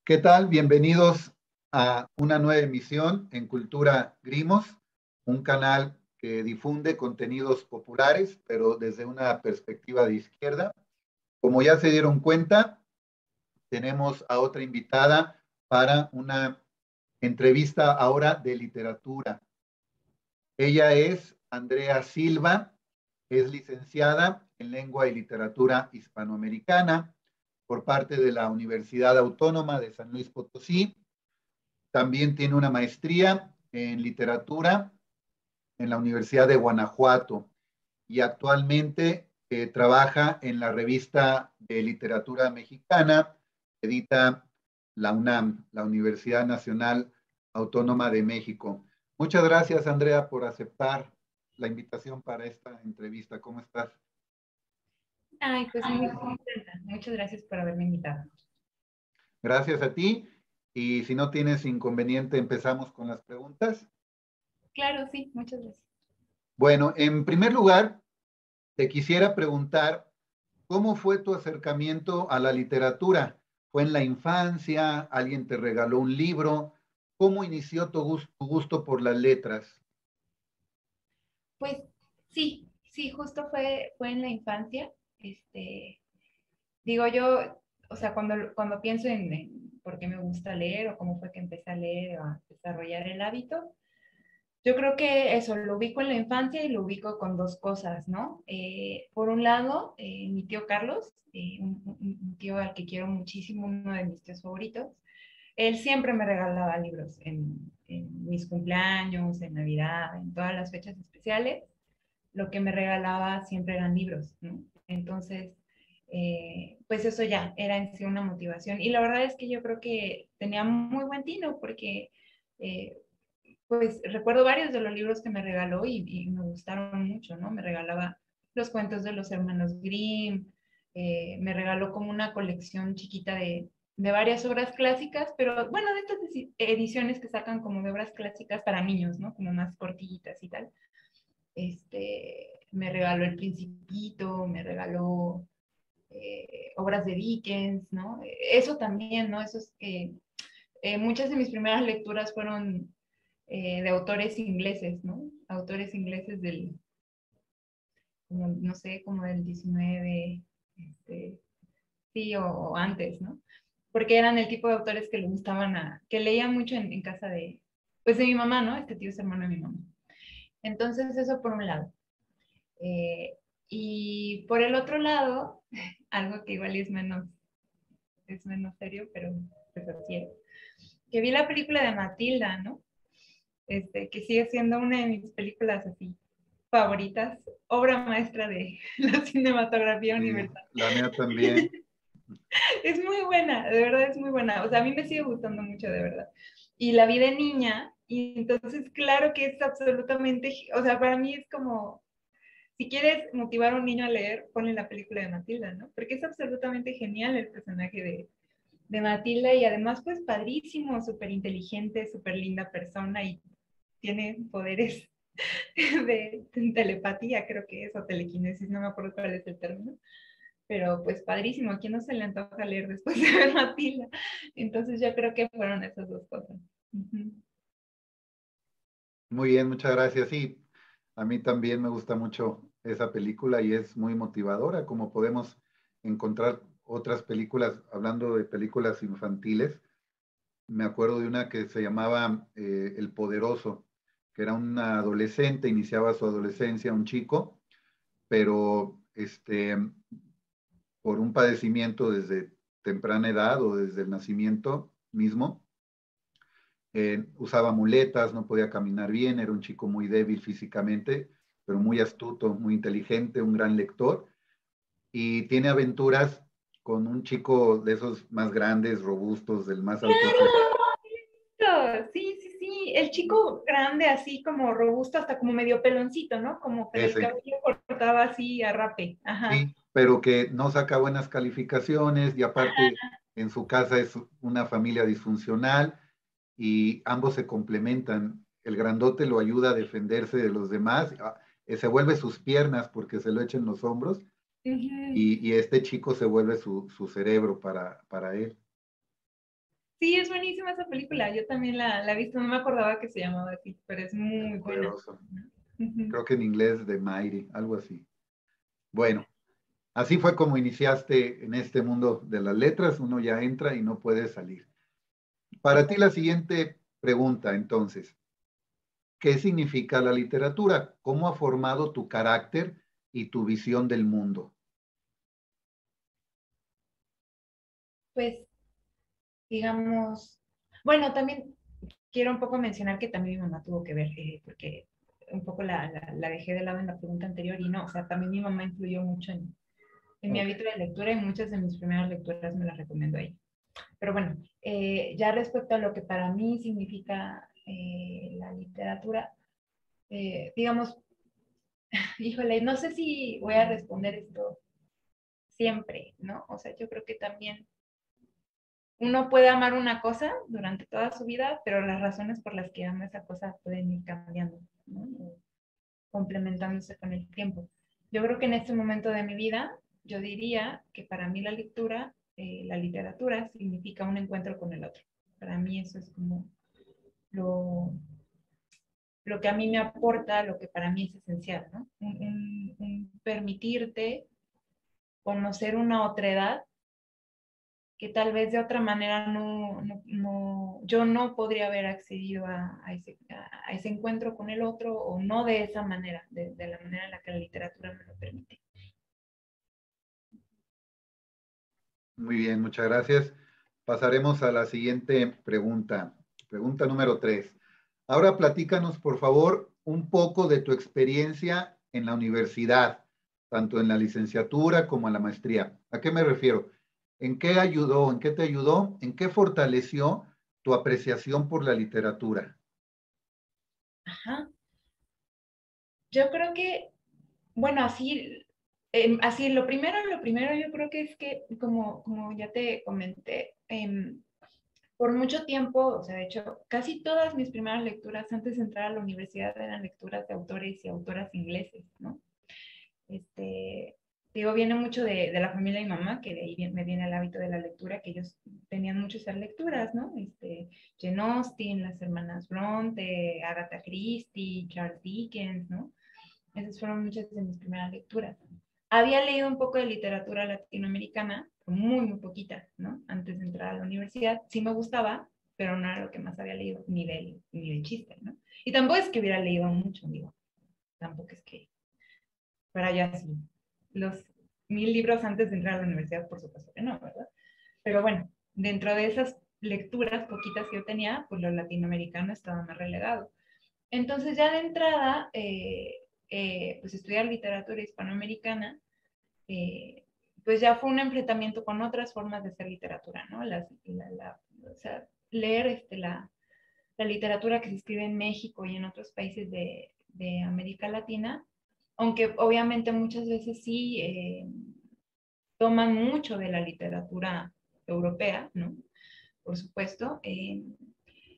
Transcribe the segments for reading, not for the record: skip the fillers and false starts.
¿Qué tal? Bienvenidos a una nueva emisión en Cultura Grimos, un canal que difunde contenidos populares, pero desde una perspectiva de izquierda. Como ya se dieron cuenta, tenemos a otra invitada para una entrevista ahora de literatura. Ella es Andrea Silva, es licenciada en Lengua y Literatura Hispanoamericana por parte de la Universidad Autónoma de San Luis Potosí. También tiene una maestría en literatura en la Universidad de Guanajuato y actualmente trabaja en la revista de literatura mexicana, edita la UNAM, la Universidad Nacional Autónoma de México. Muchas gracias, Andrea, por aceptar la invitación para esta entrevista. ¿Cómo estás? Ay, pues muy contenta. Muchas gracias por haberme invitado. Gracias a ti. Y si no tienes inconveniente, empezamos con las preguntas. Claro, sí, muchas gracias. Bueno, en primer lugar, te quisiera preguntar, ¿cómo fue tu acercamiento a la literatura? ¿Fue en la infancia? ¿Alguien te regaló un libro? ¿Cómo inició tu gusto por las letras? Pues sí, justo fue en la infancia. Digo yo, o sea, cuando pienso en por qué me gusta leer o cómo fue que empecé a leer o a desarrollar el hábito, yo creo que eso lo ubico en la infancia y lo ubico con dos cosas, ¿no? Por un lado, mi tío Carlos, un tío al que quiero muchísimo, uno de mis tíos favoritos. Él siempre me regalaba libros en mis cumpleaños, en Navidad, en todas las fechas especiales. Lo que me regalaba siempre eran libros, ¿no? Entonces, pues eso ya era en sí una motivación. Y la verdad es que yo creo que tenía muy buen tino porque, eh, pues recuerdo varios de los libros que me regaló y me gustaron mucho, ¿no? Me regalaba los cuentos de los hermanos Grimm, me regaló como una colección chiquita de varias obras clásicas, pero bueno, de estas ediciones que sacan como de obras clásicas para niños, ¿no? Como más cortillitas y tal. Me regaló El Principito, me regaló obras de Dickens, ¿no? Eso también, ¿no? Muchas de mis primeras lecturas fueron de autores ingleses, ¿no? Autores ingleses como, no sé, como del 19, sí, o antes, ¿no? Porque eran el tipo de autores que le gustaban que leían mucho en casa pues de mi mamá, ¿no? Este tío es hermano de mi mamá. Entonces, eso por un lado. Eh, y por el otro lado, algo que igual es menos serio, pero pues así es, que vi la película de Matilda, ¿no? Que sigue siendo una de mis películas así favoritas, obra maestra de la cinematografía universal. La mía también. Es muy buena, de verdad es muy buena. O sea, a mí me sigue gustando mucho, de verdad. Y la vi de niña, y entonces claro que es absolutamente, o sea, para mí es como, si quieres motivar a un niño a leer, ponle la película de Matilda, ¿no? Porque es absolutamente genial el personaje de Matilda y además pues padrísimo, súper inteligente, súper linda persona y tiene poderes de telepatía, creo que es, o telequinesis, no me acuerdo cuál es el término, pero pues padrísimo, ¿a quién no se le antoja leer después de ver Matilda? Entonces yo creo que fueron esas dos cosas. Muy bien, muchas gracias. Sí, a mí también me gusta mucho esa película y es muy motivadora, como podemos encontrar otras películas, hablando de películas infantiles. Me acuerdo de una que se llamaba El Poderoso, que era un adolescente, iniciaba su adolescencia, un chico, pero por un padecimiento desde temprana edad o desde el nacimiento mismo, usaba muletas, no podía caminar bien, era un chico muy débil físicamente, pero muy astuto, muy inteligente, un gran lector, y tiene aventuras con un chico de esos más grandes, robustos, del más alto físico. Sí, sí, sí, el chico grande, así como robusto, hasta como medio peloncito, ¿no? Como que el Ese, cabello cortaba así a rape. Ajá. sí, pero que no saca buenas calificaciones y aparte en su casa es una familia disfuncional y ambos se complementan. El grandote lo ayuda a defenderse de los demás, se vuelve sus piernas porque se lo echa en los hombros Uh-huh. y este chico se vuelve su cerebro para él. Sí, es buenísima esa película. Yo también la he visto, no me acordaba que se llamaba así, pero es El muy buena. Poderoso. Ujú. Creo que en inglés de Mighty, algo así. Bueno, así fue como iniciaste en este mundo de las letras. Uno ya entra y no puede salir. Para ti la siguiente pregunta, entonces, ¿qué significa la literatura? ¿Cómo ha formado tu carácter y tu visión del mundo? Pues, digamos, bueno, también quiero un poco mencionar que también mi mamá tuvo que ver, porque un poco la dejé de lado en la pregunta anterior y no, o sea, también mi mamá influyó mucho en mi Ok. hábito de lectura y muchas de mis primeras lecturas me las recomendó ella. Pero bueno, ya respecto a lo que para mí significa la literatura, digamos, híjole, no sé si voy a responder esto siempre, ¿no? O sea, yo creo que también uno puede amar una cosa durante toda su vida, pero las razones por las que ama esa cosa pueden ir cambiando, ¿no? O complementándose con el tiempo. Yo creo que en este momento de mi vida, yo diría que para mí la literatura significa un encuentro con el otro. Para mí eso es como lo, lo que a mí me aporta, lo que para mí es esencial, ¿no? Un permitirte conocer una otra edad que tal vez de otra manera yo no podría haber accedido a ese encuentro con el otro o no de esa manera, de la manera en la que la literatura me lo permite. Muy bien, muchas gracias. Pasaremos a la siguiente pregunta. Pregunta número 3. Ahora platícanos, por favor, un poco de tu experiencia en la universidad, tanto en la licenciatura como en la maestría. ¿A qué me refiero? ¿En qué ayudó? ¿En qué te ayudó? ¿En qué fortaleció tu apreciación por la literatura? Ajá. Yo creo que, bueno, así lo primero yo creo que es que, como ya te comenté, por mucho tiempo, o sea, de hecho, casi todas mis primeras lecturas antes de entrar a la universidad eran lecturas de autores y autoras ingleses, ¿no? Este, digo, viene mucho de la familia de mi mamá, que de ahí me viene el hábito de la lectura, que ellos tenían mucho esas lecturas, ¿no? Jane Austen, las hermanas Bronte, Agatha Christie, Charles Dickens, ¿no? Esas fueron muchas de mis primeras lecturas. Había leído un poco de literatura latinoamericana, muy, muy poquita, ¿no? Antes de entrar a la universidad. Sí me gustaba, pero no era lo que más había leído, ni de chiste, ¿no? Y tampoco es que hubiera leído mucho, digo. Tampoco es que fuera ya así. Los 1000 libros antes de entrar a la universidad, por supuesto que no, ¿verdad? Pero bueno, dentro de esas lecturas poquitas que yo tenía, pues lo latinoamericano estaba más relegado. Entonces ya de entrada, pues estudiar literatura hispanoamericana, pues ya fue un enfrentamiento con otras formas de hacer literatura, ¿no? O sea, leer la literatura que se escribe en México y en otros países de América Latina, aunque obviamente muchas veces sí toman mucho de la literatura europea, ¿no? Por supuesto.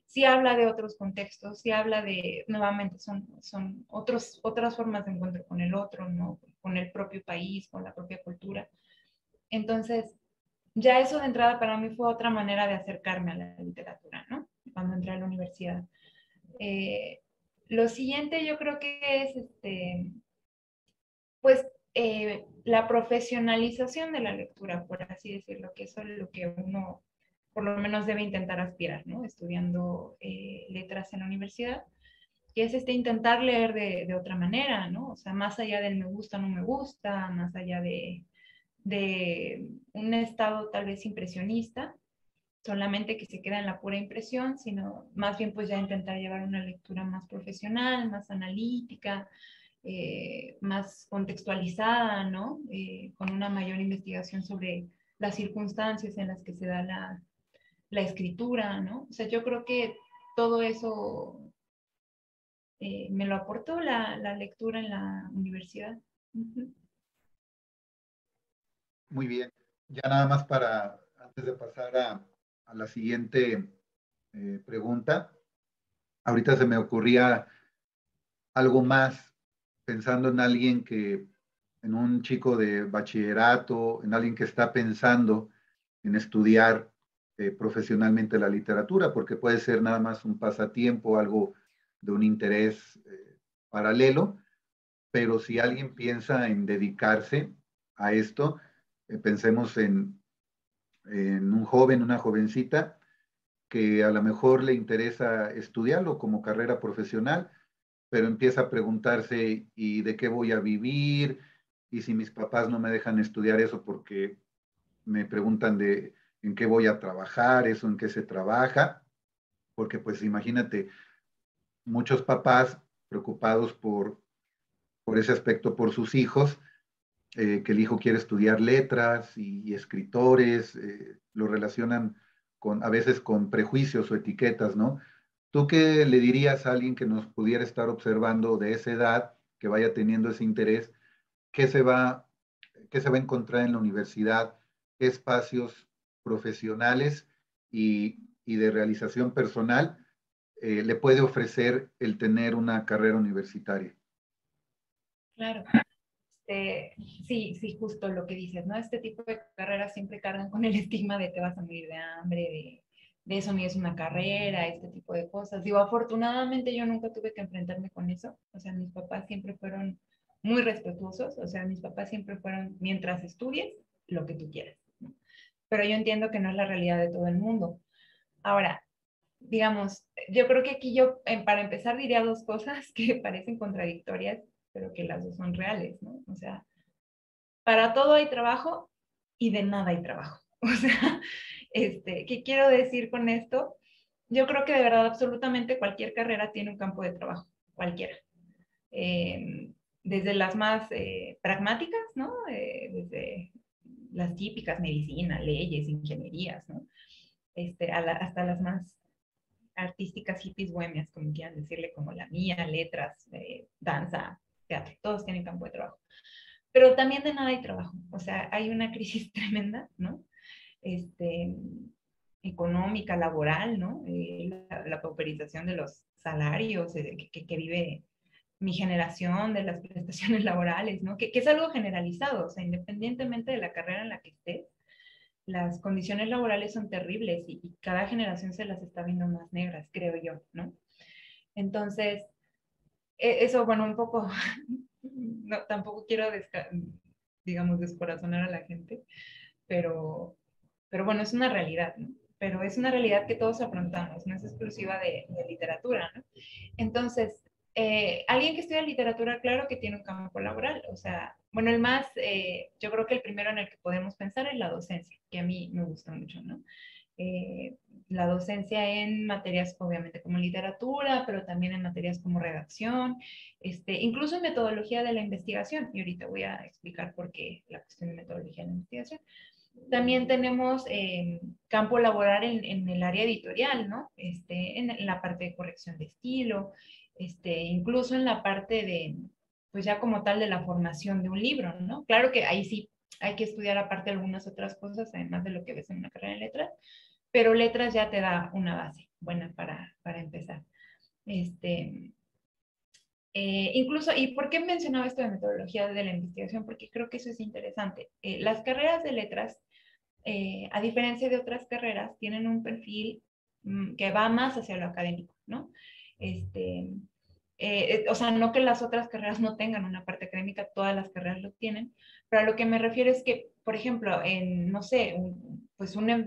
Sí habla de otros contextos, sí habla de, nuevamente, son otras formas de encuentro con el otro, ¿no? Con el propio país, con la propia cultura. Entonces, ya eso de entrada para mí fue otra manera de acercarme a la literatura, ¿no? Cuando entré a la universidad. Eh, lo siguiente yo creo que es, pues, la profesionalización de la lectura, por así decirlo, que eso es lo que uno por lo menos debe intentar aspirar, ¿no? Estudiando letras en la universidad, que es intentar leer de otra manera, ¿no? O sea, más allá del me gusta, no me gusta, más allá de un estado tal vez impresionista, solamente que se queda en la pura impresión, sino más bien pues ya intentar llevar una lectura más profesional, más analítica, más contextualizada, ¿no? Con una mayor investigación sobre las circunstancias en las que se da la escritura, ¿no? O sea, yo creo que todo eso me lo aportó la lectura en la universidad. Ujú. Muy bien. Ya nada más para, antes de pasar a la siguiente pregunta, ahorita se me ocurría algo más pensando en alguien que, en un chico de bachillerato, en alguien que está pensando en estudiar profesionalmente la literatura, porque puede ser nada más un pasatiempo, algo de un interés paralelo, pero si alguien piensa en dedicarse a esto, pensemos en un joven, una jovencita, que a lo mejor le interesa estudiarlo como carrera profesional, pero empieza a preguntarse, ¿y de qué voy a vivir? Y si mis papás no me dejan estudiar eso porque me preguntan de en qué voy a trabajar, eso en qué se trabaja, porque pues imagínate, muchos papás preocupados por ese aspecto, por sus hijos, que el hijo quiere estudiar letras y escritores, lo relacionan con, a veces con prejuicios o etiquetas, ¿no? ¿Tú qué le dirías a alguien que nos pudiera estar observando de esa edad, que vaya teniendo ese interés? ¿Qué se va, qué se va a encontrar en la universidad? ¿Qué espacios profesionales y de realización personal le puede ofrecer el tener una carrera universitaria? Claro. Sí, sí, justo lo que dices, ¿no? Este tipo de carreras siempre cargan con el estigma de te vas a morir de hambre, de eso ni es una carrera, este tipo de cosas. Digo, afortunadamente yo nunca tuve que enfrentarme con eso. O sea, mis papás siempre fueron muy respetuosos. O sea, mis papás siempre fueron, mientras estudies, lo que tú quieras, ¿no? Pero yo entiendo que no es la realidad de todo el mundo. Ahora, digamos, yo creo que aquí yo, para empezar, diría dos cosas que parecen contradictorias, pero que las dos son reales, ¿no? O sea, para todo hay trabajo y de nada hay trabajo. O sea, ¿qué quiero decir con esto? Yo creo que de verdad absolutamente cualquier carrera tiene un campo de trabajo, cualquiera. Eh, Desde las más pragmáticas, ¿no? Desde las típicas, medicina, leyes, ingenierías, ¿no? Hasta las más artísticas, hippies, bohemias, como quieran decirle, como la mía, letras, danza, teatro, todos tienen campo de trabajo. Pero también de nada hay trabajo. O sea, hay una crisis tremenda, ¿no? Este, Económica, laboral, ¿no? La pauperización de los salarios que vive mi generación, de las prestaciones laborales, ¿no? Que es algo generalizado, o sea, independientemente de la carrera en la que estés, las condiciones laborales son terribles y cada generación se las está viendo más negras, creo yo, ¿no? Entonces, eso, bueno, un poco, no, tampoco quiero, digamos, descorazonar a la gente, pero, pero bueno, es una realidad, ¿no? Pero es una realidad que todos afrontamos, no es exclusiva de literatura, ¿no? Entonces, alguien que estudia literatura, claro que tiene un campo laboral, o sea, bueno, yo creo que el primero en el que podemos pensar es la docencia, que a mí me gusta mucho, ¿no? Eh, la docencia en materias obviamente como literatura, pero también en materias como redacción, incluso en metodología de la investigación, y ahorita voy a explicar por qué la cuestión de metodología de la investigación. También tenemos campo laboral en el área editorial, ¿no? En la parte de corrección de estilo, incluso en la parte de, pues ya como tal de la formación de un libro, ¿no? Claro que ahí sí hay que estudiar aparte algunas otras cosas, además de lo que ves en una carrera de letras, pero letras ya te da una base buena para empezar. Este, Incluso, ¿y por qué mencionaba esto de metodología de la investigación? Porque creo que eso es interesante. Las carreras de letras, a diferencia de otras carreras, tienen un perfil que va más hacia lo académico, ¿no? Este, o sea, no que las otras carreras no tengan una parte académica, todas las carreras lo tienen, pero a lo que me refiero es que, por ejemplo, no sé,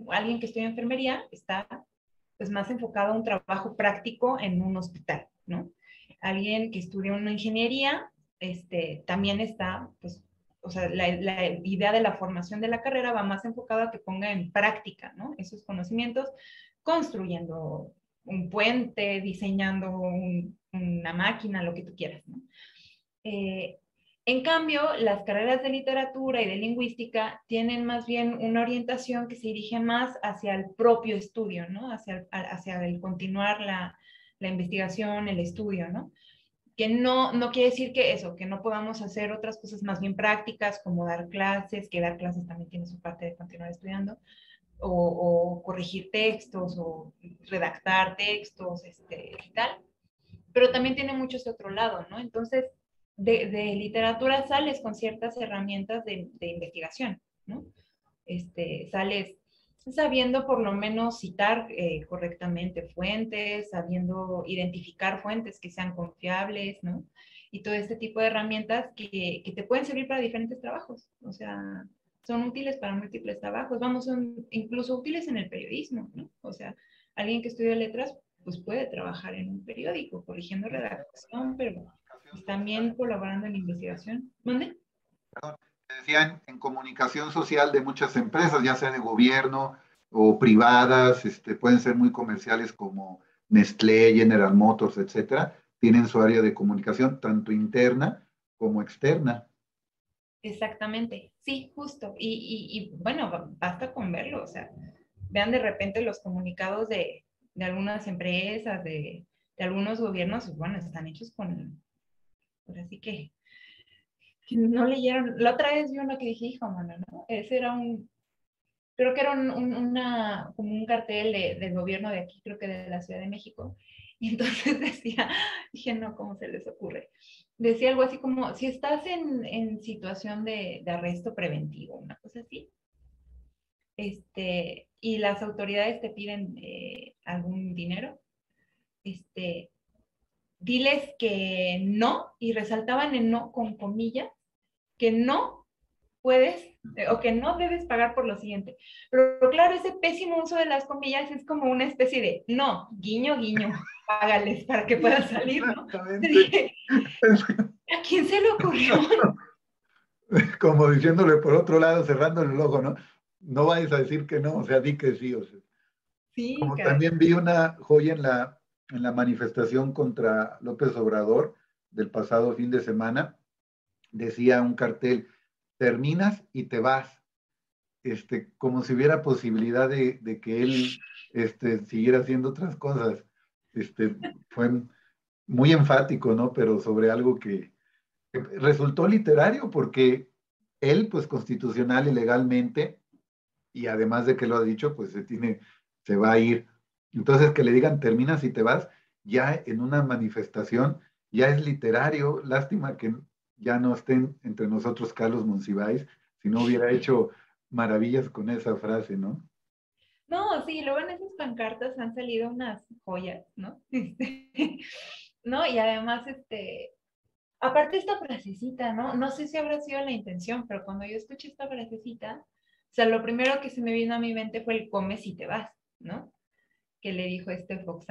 alguien que estudia enfermería está pues más enfocado a un trabajo práctico en un hospital, ¿no? Alguien que estudia una ingeniería, también está, pues, o sea, la idea de la formación de la carrera va más enfocada a que ponga en práctica, ¿no? Esos conocimientos, construyendo un puente, diseñando una máquina, lo que tú quieras, ¿no? Eh, en cambio, las carreras de literatura y de lingüística tienen más bien una orientación que se dirige más hacia el propio estudio, ¿no? Hacia el continuar la investigación, el estudio, ¿no? Que no quiere decir que eso, que no podamos hacer otras cosas más bien prácticas, como dar clases, que dar clases también tiene su parte de continuar estudiando, o corregir textos, o redactar textos, y tal, pero también tiene mucho ese otro lado, ¿no? Entonces, de literatura sales con ciertas herramientas de investigación, ¿no? Sales sabiendo por lo menos citar correctamente fuentes, sabiendo identificar fuentes que sean confiables, ¿no? Y todo este tipo de herramientas que te pueden servir para diferentes trabajos. O sea, son útiles para múltiples trabajos. Vamos, son incluso útiles en el periodismo, ¿no? O sea, alguien que estudia letras, pues puede trabajar en un periódico, corrigiendo redacción, pero pues, también colaborando en investigación. ¿Dónde? Te decía, en comunicación social de muchas empresas, ya sea de gobierno o privadas, pueden ser muy comerciales como Nestlé, General Motors, etcétera, tienen su área de comunicación tanto interna como externa. Exactamente, sí, justo. Y bueno, basta con verlo, o sea, vean de repente los comunicados de algunas empresas, de algunos gobiernos, y bueno, están hechos con, pues así que no leyeron. La otra vez vi uno que dije, hijo, mano, ¿no? Ese era creo que era como un cartel del gobierno de aquí, creo que de la Ciudad de México. Y entonces decía, dije, no, ¿cómo se les ocurre? Decía algo así como, si estás en situación de arresto preventivo, una cosa así, y las autoridades te piden algún dinero, este, diles que no, y resaltaban el no con comillas, que no puedes o que no debes pagar por lo siguiente. Pero claro, ese pésimo uso de las comillas es como una especie de no, guiño, guiño, págales para que puedas salir, ¿no? Exactamente. Dije, ¿a quién se le ocurrió? Como diciéndole por otro lado, cerrándole el ojo, ¿no? No vayas a decir que no, o sea, di que sí, o sea. Sí, Como caray. también vi una joya en la manifestación contra López Obrador del pasado fin de semana, decía un cartel, terminas y te vas, como si hubiera posibilidad de que él siguiera haciendo otras cosas. Este, fue muy enfático, ¿no? Pero sobre algo que resultó literario porque él, pues constitucional y legalmente, y además de que lo ha dicho, pues se va a ir. Entonces, que le digan terminas y te vas, ya en una manifestación, ya es literario. Lástima que ya no estén entre nosotros Carlos Monsiváis, si no hubiera hecho maravillas con esa frase, ¿no? No, sí, luego en esas pancartas han salido unas joyas, ¿no? ¿No? Y además, aparte esta frasecita, ¿no? No sé si habrá sido la intención, pero cuando yo escuché esta frasecita, o sea, lo primero que se me vino a mi mente fue el comes y te vas, ¿no? Que le dijo Fox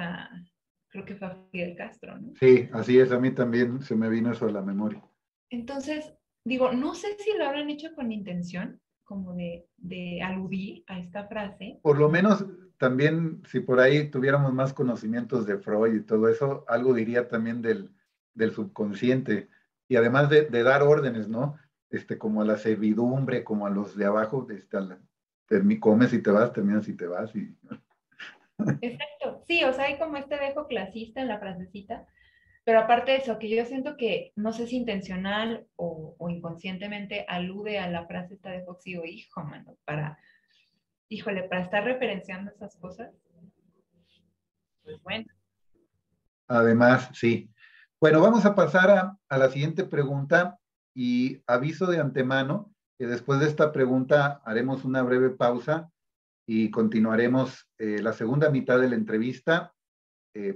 creo que fue a Fidel Castro, ¿no? Sí, así es, a mí también se me vino eso a la memoria. Entonces, digo, no sé si lo habrán hecho con intención, como de aludir a esta frase, Por lo ¿no? menos también, si por ahí tuviéramos más conocimientos de Freud y todo eso, algo diría también del subconsciente. Y además de dar órdenes, ¿no? Como a la servidumbre, como a los de abajo, comes y te vas, terminas y te vas. Exacto, sí, o sea, hay como este dejo clasista en la frasecita, pero aparte de eso, que yo siento que no sé si intencional o inconscientemente alude a la frase esta de Fox y digo, hijo, mano, híjole, para estar referenciando esas cosas, pues bueno. Además, sí. Bueno, vamos a pasar a la siguiente pregunta y aviso de antemano que después de esta pregunta haremos una breve pausa y continuaremos la segunda mitad de la entrevista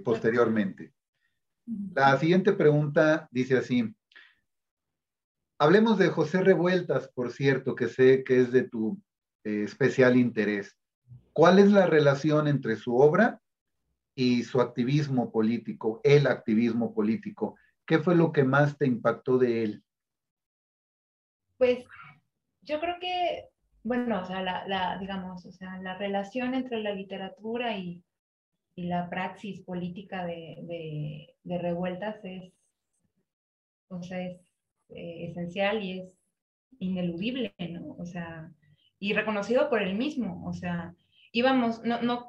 posteriormente. La siguiente pregunta dice así, hablemos de José Revueltas, por cierto, que sé que es de tu especial interés. ¿Cuál es la relación entre su obra y su activismo político, el activismo político? ¿Qué fue lo que más te impactó de él? Pues yo creo que, bueno, o sea, digamos, o sea, la relación entre la literatura y la praxis política de revueltas o sea, es esencial y es ineludible, ¿no? O sea, y reconocido por él mismo, o sea, íbamos,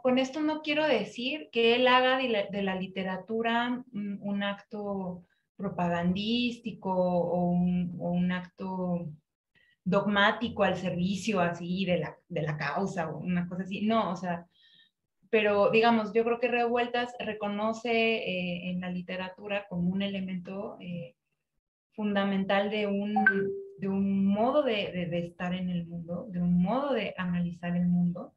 con esto no quiero decir que él haga de la literatura un acto propagandístico o un acto dogmático al servicio así de la causa o una cosa así, no, o sea, pero digamos, yo creo que Revueltas reconoce en la literatura como un elemento fundamental de un modo de estar en el mundo, de un modo de analizar el mundo,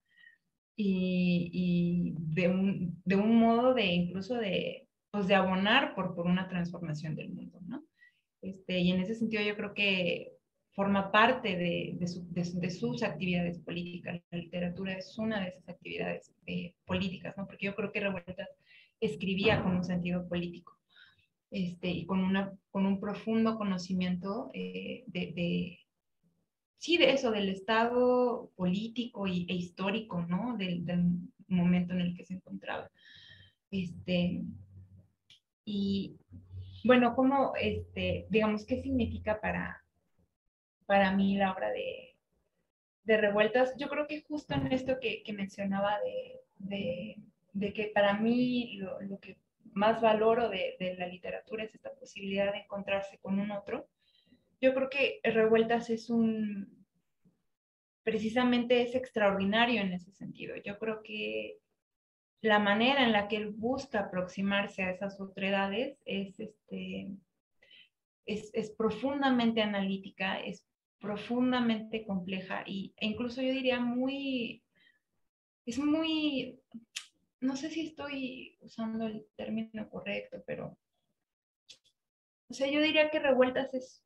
y de un modo de incluso pues de abonar por una transformación del mundo, ¿no? Y en ese sentido yo creo que forma parte de sus actividades políticas. La literatura es una de esas actividades políticas, ¿no? Porque yo creo que Revueltas escribía con un sentido político y con un profundo conocimiento sí, de eso, del estado político e histórico, ¿no? Del momento en el que se encontraba. Y bueno, ¿cómo, digamos, qué significa para mí la obra de Revueltas? Yo creo que justo en esto que mencionaba de que para mí lo que más valoro de la literatura es esta posibilidad de encontrarse con un otro. Yo creo que Revueltas precisamente es extraordinario en ese sentido. Yo creo que la manera en la que él busca aproximarse a esas otredades es profundamente analítica, es profundamente compleja e incluso yo diría es muy, no sé si estoy usando el término correcto, pero, o sea, yo diría que Revueltas es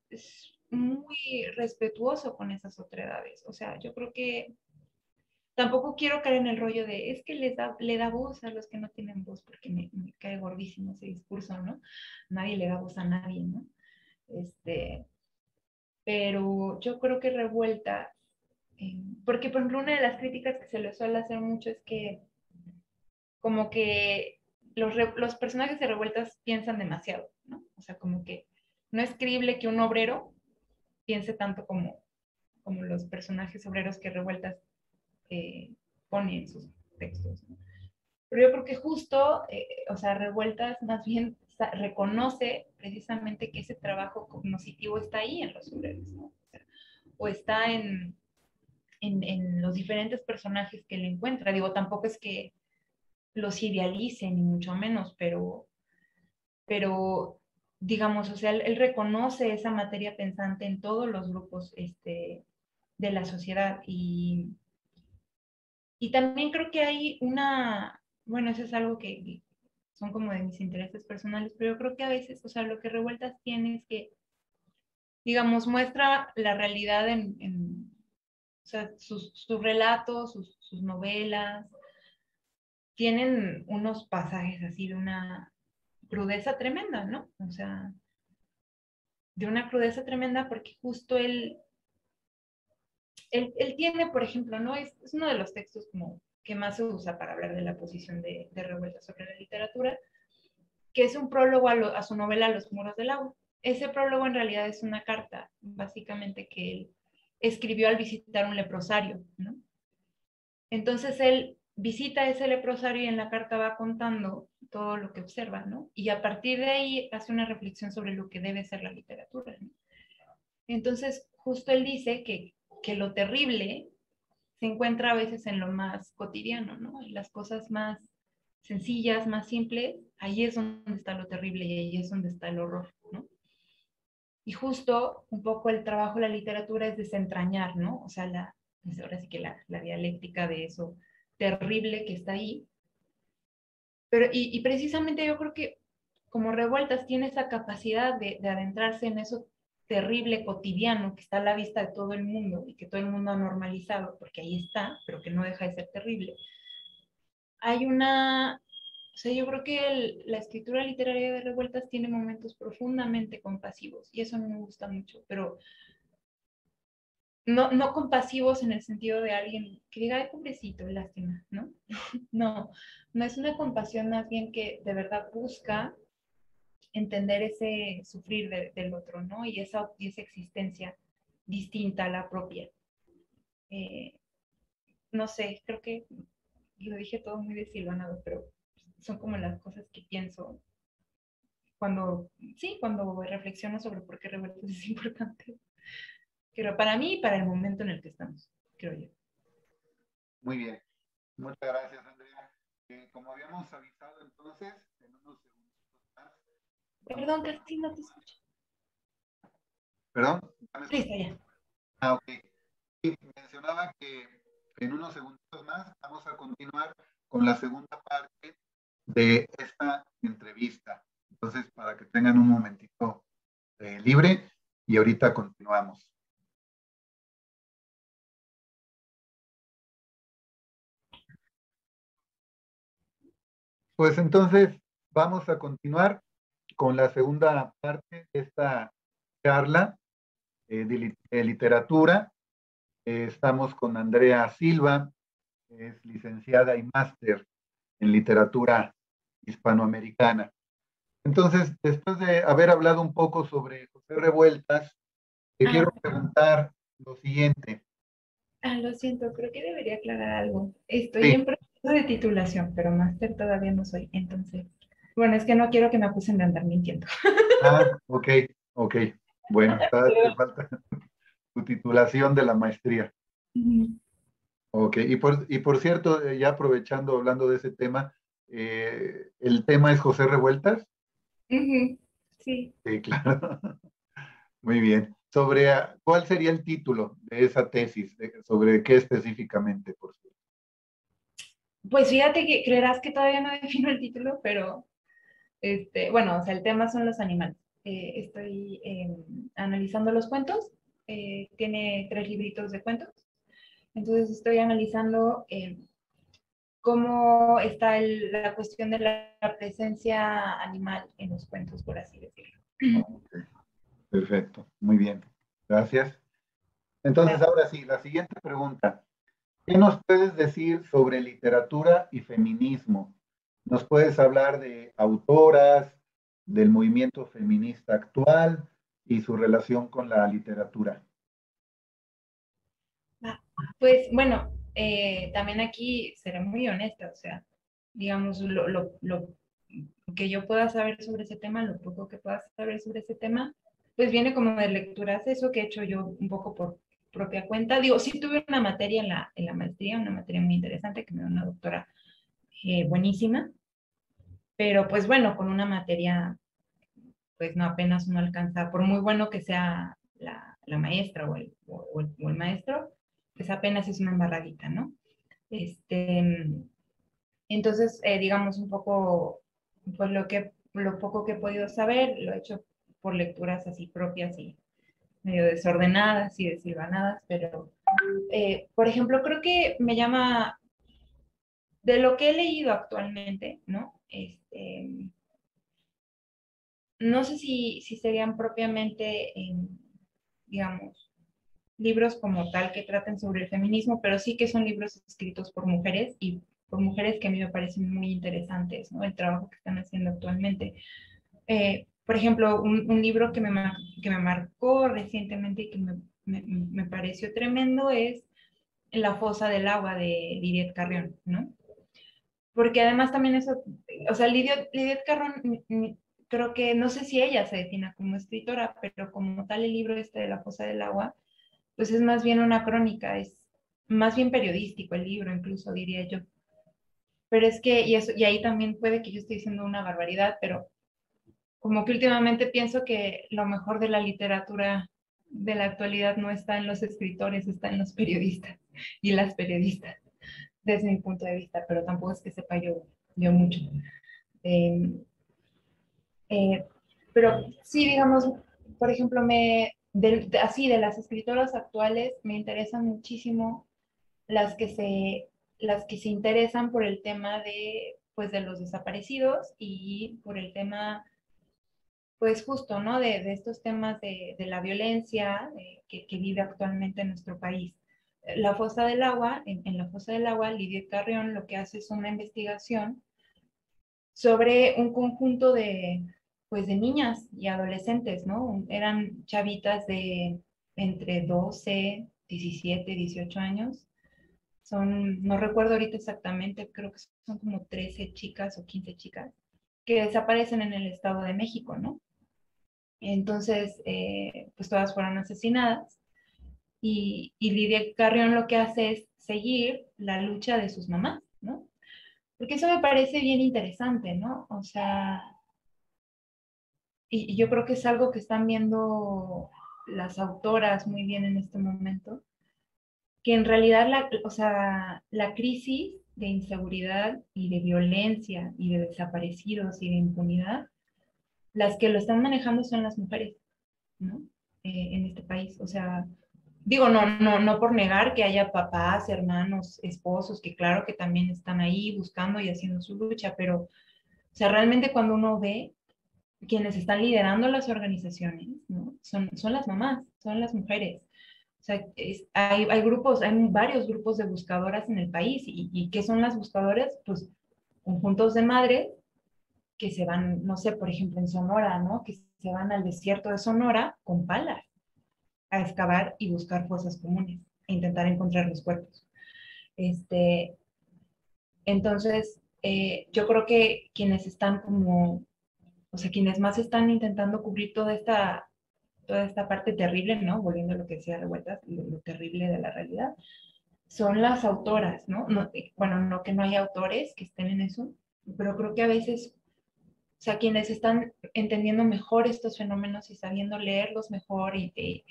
muy respetuoso con esas otredades. O sea, yo creo que tampoco quiero caer en el rollo de, es que le da voz a los que no tienen voz, porque me cae gordísimo ese discurso, ¿no? Nadie le da voz a nadie, ¿no? Este, pero yo creo que Revueltas, porque por ejemplo una de las críticas que se le suele hacer mucho es que como que los personajes de Revueltas piensan demasiado, ¿no? O sea, como que no es creíble que un obrero piense tanto como los personajes obreros que Revueltas eh, pone en sus textos, ¿no? Pero yo creo que justo, o sea, Revueltas más bien reconoce precisamente que ese trabajo cognitivo está ahí en los obreros, ¿no? O está en los diferentes personajes que él encuentra. Digo, tampoco es que los idealice, ni mucho menos, pero digamos, o sea, él reconoce esa materia pensante en todos los grupos de la sociedad y también creo que hay bueno, eso es algo que son como de mis intereses personales, pero yo creo que a veces, o sea, lo que Revueltas tiene es que, digamos, muestra la realidad o sea, sus relatos, sus novelas, tienen unos pasajes así de una crudeza tremenda, ¿no? O sea, de una crudeza tremenda porque justo él tiene, por ejemplo, ¿no? Es uno de los textos como que más se usa para hablar de la posición de Revuelta sobre la literatura, que es un prólogo a su novela Los muros del agua. Ese prólogo en realidad es una carta, básicamente, que él escribió al visitar un leprosario, ¿no? Entonces él visita ese leprosario y en la carta va contando todo lo que observa, ¿no? Y a partir de ahí hace una reflexión sobre lo que debe ser la literatura, ¿no? Entonces, justo él dice que lo terrible se encuentra a veces en lo más cotidiano, ¿no? En las cosas más sencillas, más simples, ahí es donde está lo terrible y ahí es donde está el horror, ¿no? Y justo un poco el trabajo de la literatura es desentrañar, ¿no? O sea, ahora sí que la dialéctica de eso terrible que está ahí. Pero, y precisamente yo creo que como Revueltas tiene esa capacidad de adentrarse en eso terrible cotidiano que está a la vista de todo el mundo y que todo el mundo ha normalizado, porque ahí está, pero que no deja de ser terrible. Hay o sea, yo creo que la escritura literaria de Revueltas tiene momentos profundamente compasivos y eso me gusta mucho, pero no compasivos en el sentido de alguien que diga, ay, pobrecito, lástima, ¿no? No, no es una compasión más bien que de verdad busca entender ese sufrir del otro, ¿no? Y esa existencia distinta a la propia. Eh, no sé, creo que lo dije todo muy desilvanado, pero son como las cosas que pienso cuando reflexiono sobre por qué Revueltas es importante. Pero para mí y para el momento en el que estamos, creo yo. Muy bien. Muchas gracias, Andrea. Como habíamos avisado entonces, en unos segundos más, vamos Perdón, casi no te escucho. ¿Perdón? Listo, ya. Ah, ok. Sí, mencionaba que en unos segundos más vamos a continuar con la segunda parte de esta entrevista. Entonces, para que tengan un momentito libre y ahorita continuamos. Pues entonces vamos a continuar con la segunda parte de esta charla de literatura. Estamos con Andrea Silva, que es licenciada y máster en literatura hispanoamericana. Entonces, después de haber hablado un poco sobre José Revueltas, te quiero preguntar lo siguiente. Lo siento, creo que debería aclarar algo. Estoy Sí, en proceso de titulación, pero máster todavía no soy. Entonces, bueno, es que no quiero que me acusen de andar mintiendo. ok, ok. Bueno, te falta tu titulación de la maestría. Ujú. Ok, y por cierto, ya aprovechando, hablando de ese tema, ¿el tema es José Revueltas? Ujú, sí. Sí, claro. Muy bien. Sobre cuál sería el título de esa tesis, sobre qué específicamente, por cierto. Pues fíjate que creerás que todavía no defino el título, pero bueno, o sea, el tema son los animales. Estoy analizando los cuentos. Tiene 3 libritos de cuentos. Entonces estoy analizando cómo está la cuestión de la presencia animal en los cuentos, por así decirlo. Ok, perfecto, muy bien. Gracias. Entonces, ahora sí, la siguiente pregunta. ¿Qué nos puedes decir sobre literatura y feminismo? ¿Nos puedes hablar de autoras, del movimiento feminista actual y su relación con la literatura? Ah, Pues bueno, también aquí seré muy honesta, o sea, digamos, lo que yo pueda saber sobre ese tema, lo poco que pueda saber sobre ese tema, pues viene como de lecturas, eso que he hecho yo un poco por propia cuenta. Digo, sí tuve una materia en la maestría, una materia muy interesante que me dio una doctora buenísima, pero pues bueno, con una materia, pues no apenas uno alcanza, por muy bueno que sea la maestra o el maestro, pues apenas es una embarradita, ¿no? Este, entonces, digamos un poco, pues lo poco que he podido saber, lo he hecho por lecturas así propias y medio desordenadas y desilvanadas, pero, por ejemplo, creo que me llama, de lo que he leído actualmente, ¿no? No sé si serían propiamente, digamos, libros como tal que traten sobre el feminismo, pero sí que son libros escritos por mujeres y por mujeres que a mí me parecen muy interesantes, ¿no? El trabajo que están haciendo actualmente. Por ejemplo, un libro que me marcó recientemente y que me pareció tremendo es La fosa del agua de Lidia Carrión, ¿no? Porque además también eso, o sea, Lidia Carrión, creo que, no sé si ella se defina como escritora, pero como tal el libro este de La fosa del agua, pues es más bien una crónica, es más bien periodístico el libro, incluso diría yo. Pero es que, y ahí también puede que yo esté diciendo una barbaridad, pero como que últimamente pienso que lo mejor de la literatura de la actualidad no está en los escritores, está en los periodistas y las periodistas, desde mi punto de vista, pero tampoco es que sepa yo mucho. Eh, eh, pero sí, digamos, por ejemplo, así de las escritoras actuales me interesan muchísimo las que se, las que se interesan por el tema pues, de los desaparecidos y por el tema, pues justo, ¿no? De estos temas de la violencia que vive actualmente en nuestro país. La fosa del agua, en la fosa del agua, Lidia Carrión lo que hace es una investigación sobre un conjunto pues de niñas y adolescentes, ¿no? Eran chavitas de entre 12, 17, 18 años. No recuerdo ahorita exactamente, creo que son como 13 chicas o 15 chicas que desaparecen en el Estado de México, ¿no? Entonces, pues todas fueron asesinadas y Lidia Carrión lo que hace es seguir la lucha de sus mamás, ¿no? Porque eso me parece bien interesante, ¿no? O sea, y yo creo que es algo que están viendo las autoras muy bien en este momento, que en realidad o sea, la crisis de inseguridad y de violencia y de desaparecidos y de impunidad, las que lo están manejando son las mujeres, ¿no? En este país. O sea, digo, no por negar que haya papás, hermanos, esposos, que claro que también están ahí buscando y haciendo su lucha, pero, o sea, realmente cuando uno ve quienes están liderando las organizaciones, ¿no? Son las mamás, son las mujeres. O sea, hay grupos, hay varios grupos de buscadoras en el país. ¿Y qué son las buscadoras? Pues conjuntos de madres que se van, no sé, por ejemplo, en Sonora, ¿no? Que se van al desierto de Sonora con palas a excavar y buscar fosas comunes e intentar encontrar los cuerpos. Este, entonces, yo creo que quienes están como, o sea, quienes más están intentando cubrir toda esta parte terrible, ¿no? Volviendo a lo que decía Revueltas, lo terrible de la realidad, son las autoras, ¿no? Bueno, no que no haya autores que estén en eso, pero creo que a veces, o sea, quienes están entendiendo mejor estos fenómenos y sabiendo leerlos mejor e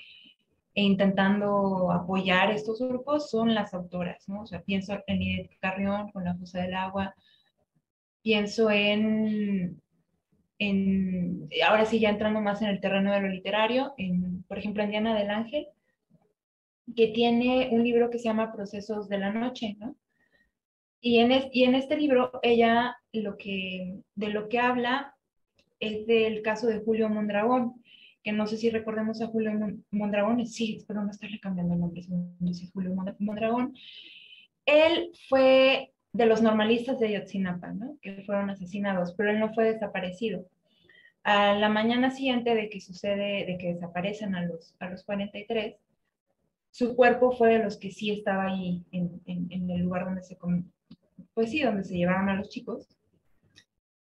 intentando apoyar estos grupos son las autoras, ¿no? O sea, pienso en Edith Carrión con La Fosa del Agua, pienso ahora sí ya entrando más en el terreno de lo literario, por ejemplo, en Diana del Ángel, que tiene un libro que se llama Procesos de la Noche, ¿no? Y en este libro ella de lo que habla es del caso de Julio Mondragón, que no sé si recordemos a Julio Mondragón, sí, espero no estarle cambiando el nombre, si Julio Mondragón. Él fue de los normalistas de Ayotzinapa, ¿no? Que fueron asesinados, pero él no fue desaparecido. A la mañana siguiente de que desaparecen a los 43, su cuerpo fue de los que sí estaba ahí en el lugar donde pues sí, donde se llevaron a los chicos,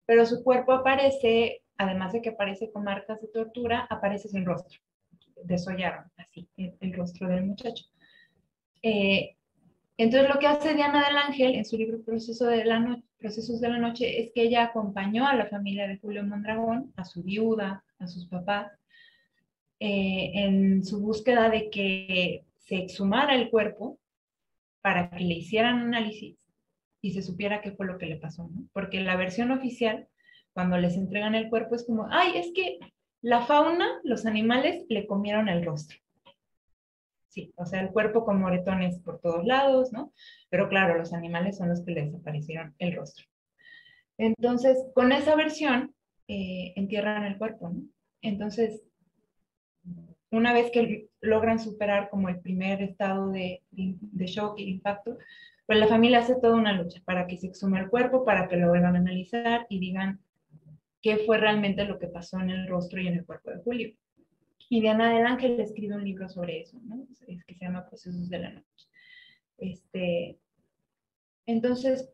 pero su cuerpo aparece, además de que aparece con marcas de tortura, aparece sin rostro. Desollaron así el rostro del muchacho. Eh, entonces lo que hace Diana del Ángel en su libro Procesos de la Noche es que ella acompañó a la familia de Julio Mondragón, a su viuda, a sus papás, en su búsqueda de que se exhumara el cuerpo para que le hicieran análisis y se supiera qué fue lo que le pasó, ¿no? Porque la versión oficial, cuando les entregan el cuerpo, es como, ay, es que la fauna, los animales le comieron el rostro. Sí, o sea, el cuerpo con moretones por todos lados, ¿no? Pero claro, los animales son los que le desaparecieron el rostro. Entonces, con esa versión, entierran el cuerpo, ¿no? Entonces, una vez que logran superar como el primer estado de shock y de impacto, pues la familia hace toda una lucha para que se exhume el cuerpo, para que lo vuelvan a analizar y digan qué fue realmente lo que pasó en el rostro y en el cuerpo de Julio. Y Diana del Ángel escribe un libro sobre eso, ¿no? Es que se llama Procesos de la Noche. Este, entonces,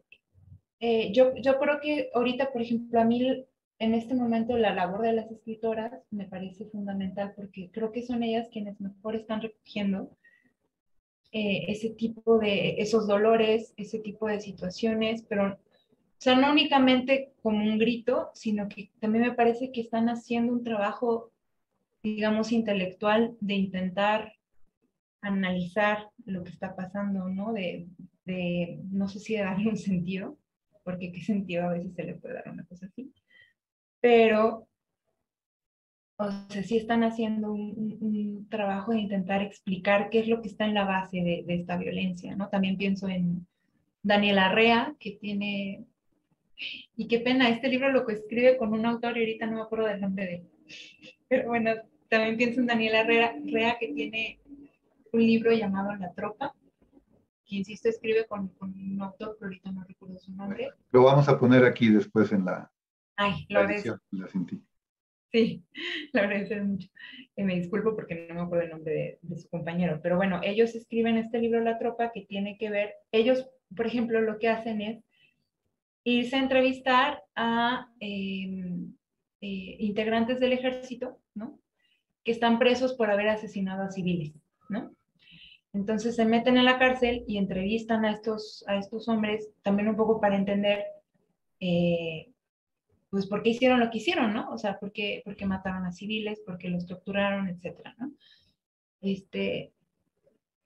yo creo que ahorita, por ejemplo, a mí en este momento la labor de las escritoras me parece fundamental porque creo que son ellas quienes mejor están recogiendo ese tipo de, esos dolores, ese tipo de situaciones, pero, o sea, no únicamente como un grito, sino que también me parece que están haciendo un trabajo, digamos, intelectual de intentar analizar lo que está pasando, ¿no? No sé si de darle un sentido, porque qué sentido a veces se le puede dar a una cosa así, pero, o sea, sí están haciendo un trabajo de intentar explicar qué es lo que está en la base de esta violencia, ¿no? También pienso en Daniela Rea, que tiene, y qué pena, este libro lo coescribe con un autor y ahorita no me acuerdo del nombre de él, pero bueno, también pienso en Daniela Rea que tiene un libro llamado La Tropa, que insisto, escribe con un autor, pero ahorita no recuerdo su nombre. Lo vamos a poner aquí después en Ay, la lo agradezco. edición, la sentí. Sí, lo agradezco mucho. Me disculpo porque no me acuerdo el nombre de su compañero, pero bueno, ellos escriben este libro La Tropa que tiene que ver, ellos, por ejemplo, lo que hacen es irse a entrevistar a integrantes del ejército, ¿no? Que están presos por haber asesinado a civiles, ¿no? Entonces se meten en la cárcel y entrevistan a estos hombres también un poco para entender, pues, por qué hicieron lo que hicieron, ¿no? O sea, por qué mataron a civiles, por qué los torturaron, etcétera, ¿no? Este,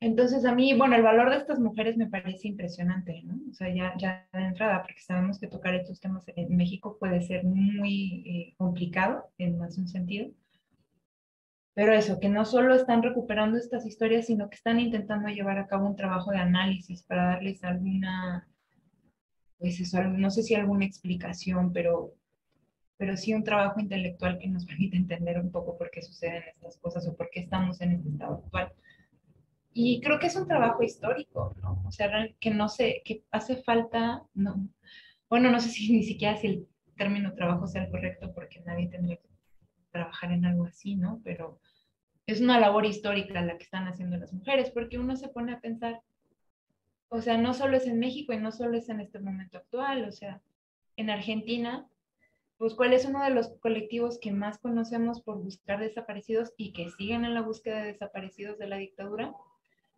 Entonces, a mí, bueno, el valor de estas mujeres me parece impresionante, ¿no? O sea, ya de entrada, porque sabemos que tocar estos temas en México puede ser muy complicado en más de un sentido. Pero eso, que no solo están recuperando estas historias, sino que están intentando llevar a cabo un trabajo de análisis para darles alguna, pues eso, no sé si alguna explicación, pero sí un trabajo intelectual que nos permite entender un poco por qué suceden estas cosas o por qué estamos en este estado actual. Y creo que es un trabajo histórico, ¿no? O sea, que no sé, que hace falta, no, bueno, no sé si ni siquiera si el término trabajo sea el correcto, porque nadie tendría que trabajar en algo así, ¿no? Pero es una labor histórica la que están haciendo las mujeres, porque uno se pone a pensar, o sea, no solo es en México y no solo es en este momento actual, o sea, en Argentina, pues cuál es uno de los colectivos que más conocemos por buscar desaparecidos y que siguen en la búsqueda de desaparecidos de la dictadura,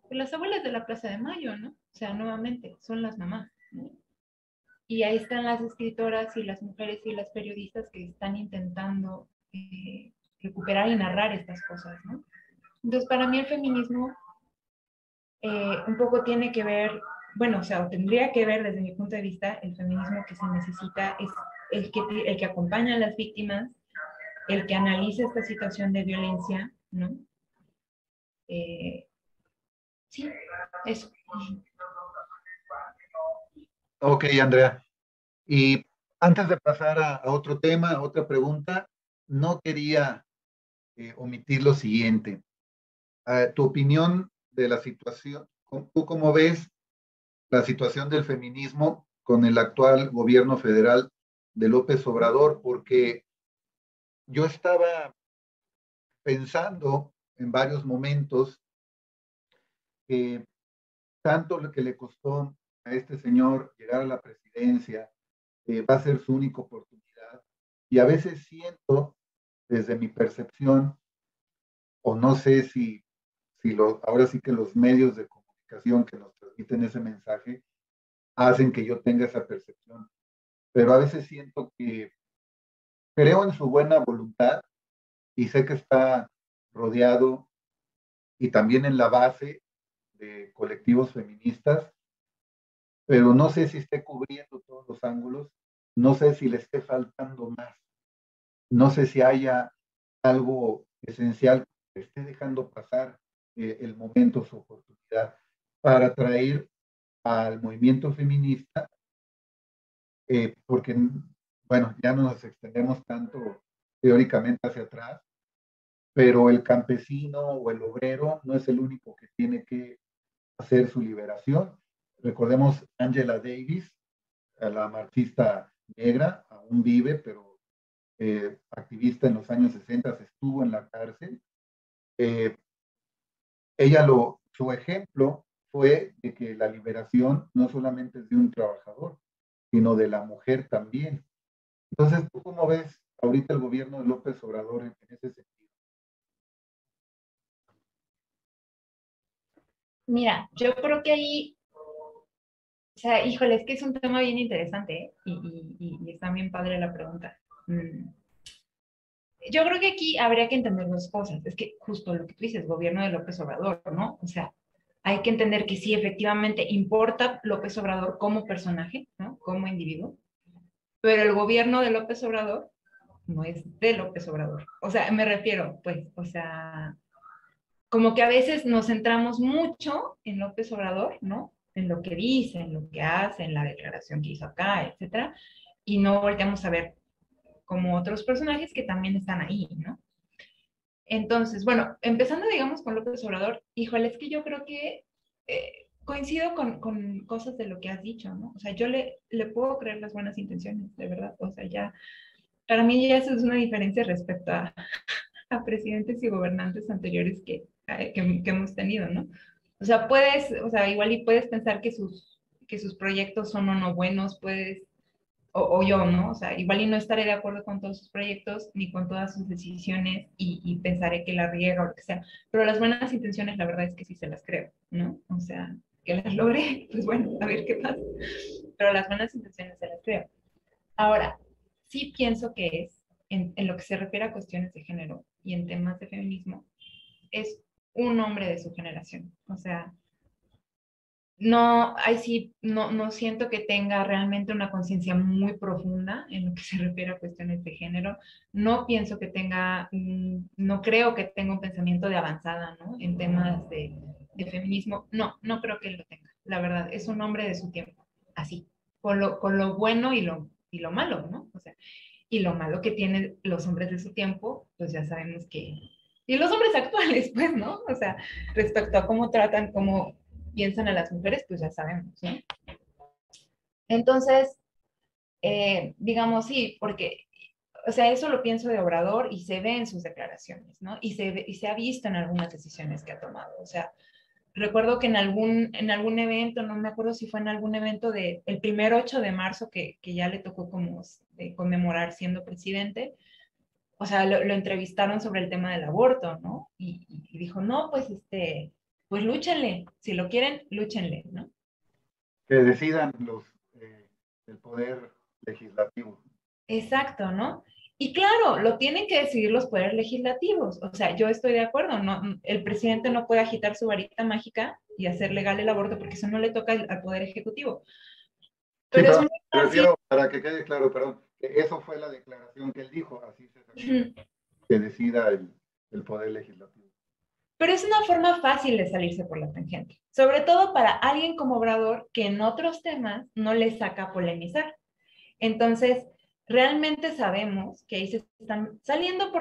pues las abuelas de la Plaza de Mayo, ¿no? O sea, nuevamente, son las mamás, ¿no? Y ahí están las escritoras y las mujeres y las periodistas que están intentando recuperar y narrar estas cosas, ¿no? Entonces, para mí el feminismo un poco tiene que ver, bueno, o sea, o tendría que ver desde mi punto de vista, el feminismo que se necesita es el que acompaña a las víctimas, el que analiza esta situación de violencia, ¿no? Eh, sí, eso. Ok, Andrea. Y antes de pasar a otro tema, a otra pregunta, no quería omitir lo siguiente. Tu opinión de la situación, ¿tú cómo ves la situación del feminismo con el actual gobierno federal de López Obrador? Porque yo estaba pensando en varios momentos que tanto lo que le costó a este señor llegar a la presidencia va a ser su única oportunidad. Y a veces siento, desde mi percepción, o no sé si ahora sí que los medios de comunicación que nos transmiten ese mensaje hacen que yo tenga esa percepción, pero a veces siento que creo en su buena voluntad y sé que está rodeado y también en la base de colectivos feministas, pero no sé si esté cubriendo todos los ángulos, no sé si le esté faltando más, no sé si haya algo esencial que esté dejando pasar el momento, su oportunidad para traer al movimiento feminista, porque, bueno, ya no nos extendemos tanto teóricamente hacia atrás, pero el campesino o el obrero no es el único que tiene que hacer su liberación. Recordemos Angela Davis, la marxista negra, aún vive, pero activista en los años 60, estuvo en la cárcel. Eh, su ejemplo fue de que la liberación no solamente es de un trabajador, sino de la mujer también. Entonces, ¿tú cómo ves ahorita el gobierno de López Obrador en ese sentido? Mira, yo creo que ahí, o sea, híjole, es que es un tema bien interesante, ¿eh? Y está bien padre la pregunta. Mm. Yo creo que aquí habría que entender dos cosas. Es que justo lo que tú dices, gobierno de López Obrador, ¿no? O sea, hay que entender que sí, efectivamente, importa López Obrador como personaje, ¿no? Como individuo, pero el gobierno de López Obrador no es de López Obrador. O sea, me refiero, pues, o sea, como que a veces nos centramos mucho en López Obrador, ¿no? En lo que dice, en lo que hace, en la declaración que hizo acá, etcétera, y no volteamos a ver como otros personajes que también están ahí, ¿no? Entonces, bueno, empezando, digamos, con López Obrador, híjole, es que yo creo que coincido con cosas de lo que has dicho, ¿no? O sea, yo le puedo creer las buenas intenciones, de verdad. O sea, ya, para mí ya eso es una diferencia respecto a presidentes y gobernantes anteriores que hemos tenido, ¿no? O sea, o sea, igual y puedes pensar que sus proyectos son o no buenos, puedes o yo, ¿no? O sea, igual y no estaré de acuerdo con todos sus proyectos ni con todas sus decisiones y pensaré que la riega o lo que sea, pero las buenas intenciones, la verdad es que sí se las creo, ¿no? O sea, que las logre, pues bueno, a ver qué pasa, pero las buenas intenciones se las creo. Ahora, sí pienso que en lo que se refiere a cuestiones de género y en temas de feminismo, es un hombre de su generación. O sea, no, ahí sí, no siento que tenga realmente una conciencia muy profunda en lo que se refiere a cuestiones de género. No pienso que tenga, no creo que tenga un pensamiento de avanzada, ¿no? En temas de feminismo. No creo que lo tenga. La verdad, es un hombre de su tiempo, así, con lo bueno y lo malo, ¿no? O sea, y lo malo que tienen los hombres de su tiempo, pues ya sabemos que... Y los hombres actuales, pues, ¿no? O sea, respecto a cómo tratan, cómo piensan a las mujeres, pues ya sabemos, ¿no? Entonces, digamos, sí, porque, o sea, eso lo pienso de Obrador y se ve en sus declaraciones, ¿no? Y se ha visto en algunas decisiones que ha tomado. O sea, recuerdo que en algún evento, no me acuerdo si fue en algún evento el primer 8 de marzo que ya le tocó como conmemorar siendo presidente, o sea, lo entrevistaron sobre el tema del aborto, ¿no? Y dijo, no, pues pues lúchenle, si lo quieren, lúchenle, ¿no? Que decidan el poder legislativo. Exacto, ¿no? Y claro, lo tienen que decidir los poderes legislativos. O sea, yo estoy de acuerdo, no, el presidente no puede agitar su varita mágica y hacer legal el aborto porque eso no le toca al poder ejecutivo. Sí, Pero es pero muy me fácil. refiero, para que quede claro, perdón, que eso fue la declaración que él dijo, así se refiere, que decida el poder legislativo. Pero es una forma fácil de salirse por la tangente, sobre todo para alguien como Obrador que en otros temas no le saca a polemizar. Entonces, realmente sabemos que ahí se están saliendo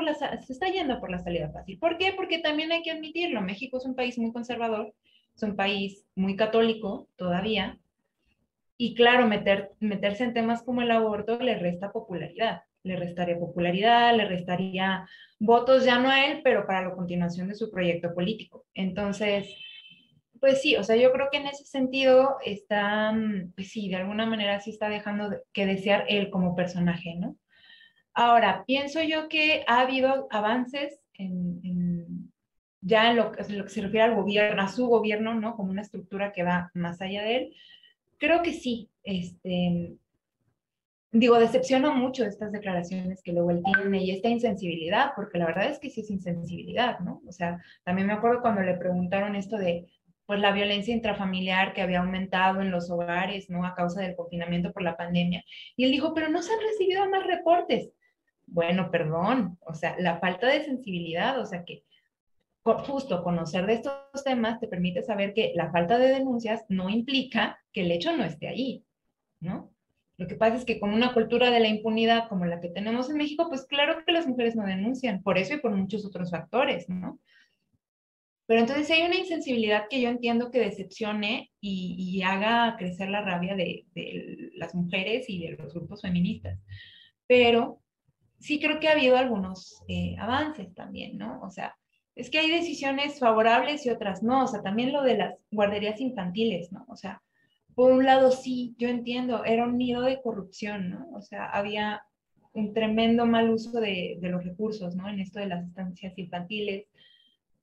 se está yendo por la salida fácil. ¿Por qué? Porque también hay que admitirlo, México es un país muy conservador, es un país muy católico todavía, y claro, meterse en temas como el aborto le resta popularidad, le restaría votos ya no a él, pero para la continuación de su proyecto político. Entonces, pues sí, o sea, yo creo que en ese sentido está, pues sí, de alguna manera sí está dejando que desear él como personaje, ¿no? Ahora, pienso yo que ha habido avances ya en lo que se refiere al gobierno, a su gobierno, ¿no? Como una estructura que va más allá de él. Creo que sí, digo, decepciona mucho estas declaraciones que luego él tiene y esta insensibilidad, porque la verdad es que sí es insensibilidad, ¿no? O sea, también me acuerdo cuando le preguntaron esto de, pues, la violencia intrafamiliar que había aumentado en los hogares, ¿no? A causa del confinamiento por la pandemia. Y él dijo, pero no se han recibido más reportes. Bueno, perdón, o sea, la falta de sensibilidad, o sea, que justo conocer de estos temas te permite saber que la falta de denuncias no implica que el hecho no esté ahí, ¿no? Lo que pasa es que con una cultura de la impunidad como la que tenemos en México, pues claro que las mujeres no denuncian, por eso y por muchos otros factores, ¿no? Pero entonces hay una insensibilidad que yo entiendo que decepcione y haga crecer la rabia de las mujeres y de los grupos feministas. Pero sí creo que ha habido algunos avances también, ¿no? O sea, es que hay decisiones favorables y otras no. O sea, también lo de las guarderías infantiles, ¿no? O sea, por un lado sí, yo entiendo, era un nido de corrupción, ¿no? O sea, había un tremendo mal uso de los recursos, ¿no? En esto de las estancias infantiles.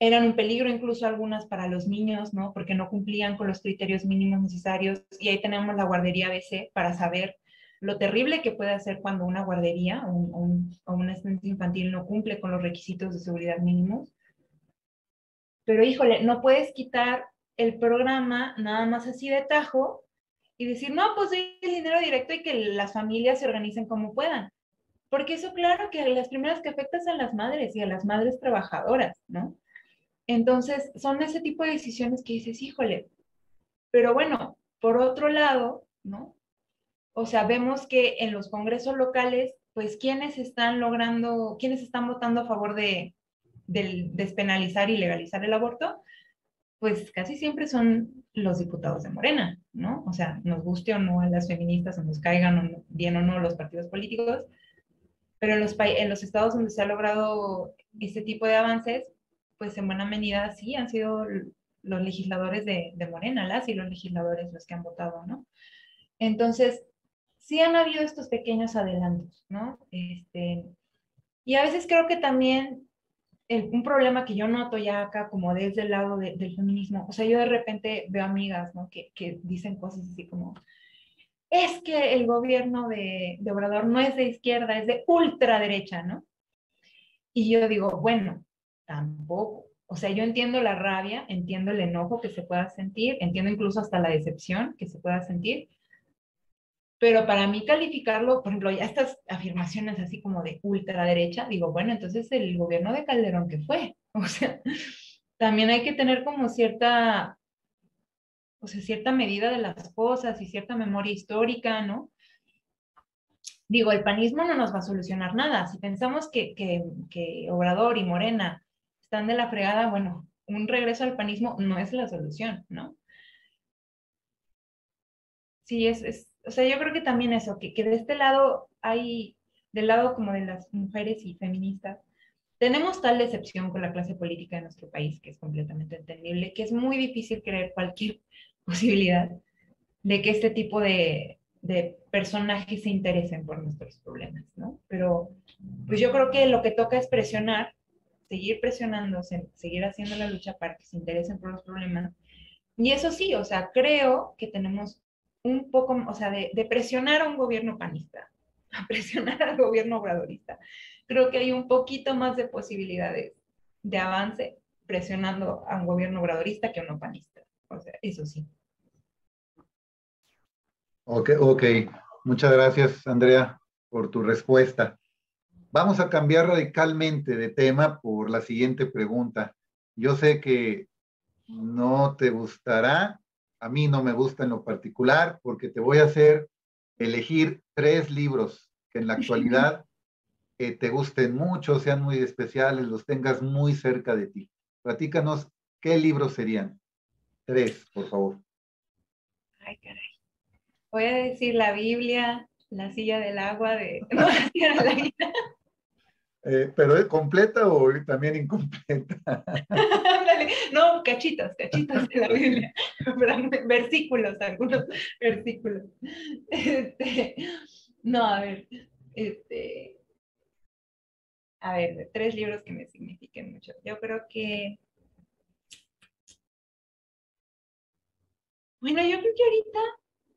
Eran un peligro incluso algunas para los niños, ¿no? Porque no cumplían con los criterios mínimos necesarios. Y ahí tenemos la guardería ABC para saber lo terrible que puede hacer cuando una guardería o una estancia infantil no cumple con los requisitos de seguridad mínimos. Pero híjole, no puedes quitar el programa nada más así de tajo y decir, no, pues el dinero directo y que las familias se organicen como puedan. Porque eso, claro, que las primeras que afectas a las madres y a las madres trabajadoras, ¿no? Entonces, son ese tipo de decisiones que dices, híjole, pero bueno, por otro lado, ¿no? O sea, vemos que en los congresos locales, pues, ¿quiénes están votando a favor de despenalizar y legalizar el aborto? Pues casi siempre son los diputados de Morena, ¿no? O sea, nos guste o no a las feministas, o nos caigan bien o no los partidos políticos, pero en los estados donde se ha logrado este tipo de avances, pues en buena medida sí han sido los legisladores de Morena, las y los legisladores los que han votado, ¿no? Entonces, sí han habido estos pequeños adelantos, ¿no? Y a veces creo que también un problema que yo noto ya acá como desde el lado del feminismo, o sea, yo de repente veo amigas, ¿no? Que dicen cosas así como, es que el gobierno de Obrador no es de izquierda, es de ultraderecha, ¿no? Y yo digo, bueno, tampoco. O sea, yo entiendo la rabia, entiendo el enojo que se pueda sentir, entiendo incluso hasta la decepción que se pueda sentir, pero para mí calificarlo, por ejemplo, ya estas afirmaciones así como de ultraderecha, digo, bueno, entonces el gobierno de Calderón, ¿qué fue? O sea, también hay que tener como cierta, o sea, cierta medida de las cosas y cierta memoria histórica, ¿no? Digo, el panismo no nos va a solucionar nada. Si pensamos que Obrador y Morena están de la fregada, bueno, un regreso al panismo no es la solución, ¿no? Sí, o sea, yo creo que también eso, que de este lado hay, del lado como de las mujeres y feministas, tenemos tal decepción con la clase política de nuestro país, que es completamente entendible, que es muy difícil creer cualquier posibilidad de que este tipo de personajes se interesen por nuestros problemas, ¿no? Pero pues yo creo que lo que toca es presionar, seguir presionándose, seguir haciendo la lucha para que se interesen por los problemas. Y eso sí, o sea, creo que tenemos un poco, o sea, de presionar a un gobierno panista, a presionar al gobierno obradorista. Creo que hay un poquito más de posibilidades de avance presionando a un gobierno obradorista que a uno panista. O sea, eso sí. Ok, ok. Muchas gracias, Andrea, por tu respuesta. Vamos a cambiar radicalmente de tema por la siguiente pregunta. Yo sé que no te gustará, a mí no me gusta en lo particular, porque te voy a hacer elegir 3 libros que en la actualidad te gusten mucho, sean muy especiales, los tengas muy cerca de ti. Platícanos, ¿qué libros serían? 3, por favor. Ay, caray. Voy a decir la Biblia, la silla del agua de... No, la silla de la vida. ¿Pero es completa o también incompleta? Ándale. No, cachitos, cachitos de la Ok. Biblia. Versículos, algunos versículos. Este, no, este, a ver, 3 libros que me signifiquen mucho. Yo creo que, bueno, yo creo que ahorita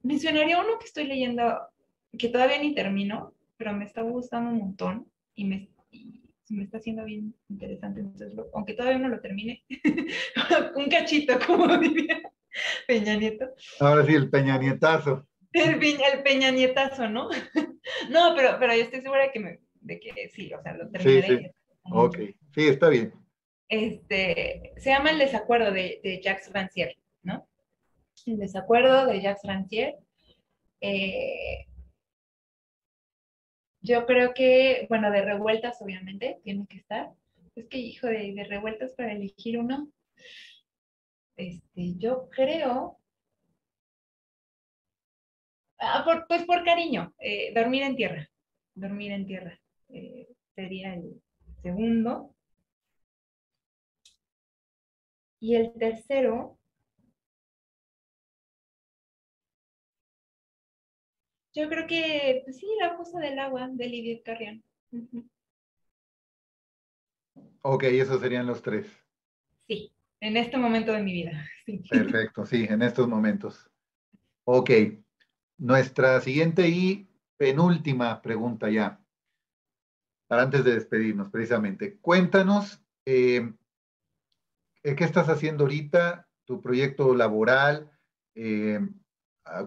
mencionaría uno que estoy leyendo, que todavía ni termino, pero me está gustando un montón y se me está haciendo bien interesante. Entonces, aunque todavía no lo termine, un cachito, como diría Peña Nieto. Ahora sí, el Peña Nietazo. El Peña Nietazo, ¿no? No, pero yo estoy segura de que sí, o sea, lo Sí, sí. terminaré Ok. mucho. Sí, está bien. Se llama El desacuerdo de Jacques Rancière, ¿no? El desacuerdo de Jacques Rancière. Eh, yo creo que, bueno, de revueltas obviamente tiene que estar. Es que, hijo, de revueltas para elegir uno, yo creo, pues por cariño, dormir en tierra, sería el segundo. Y el tercero, yo creo que, pues sí, La fosa del agua de Lidia Carrión. Ujú. Ok, esos serían los 3. Sí, en este momento de mi vida. Sí. Perfecto, sí, en estos momentos. Ok, nuestra siguiente y penúltima pregunta ya, para antes de despedirnos precisamente. Cuéntanos, ¿qué estás haciendo ahorita? ¿Tu proyecto laboral? Eh,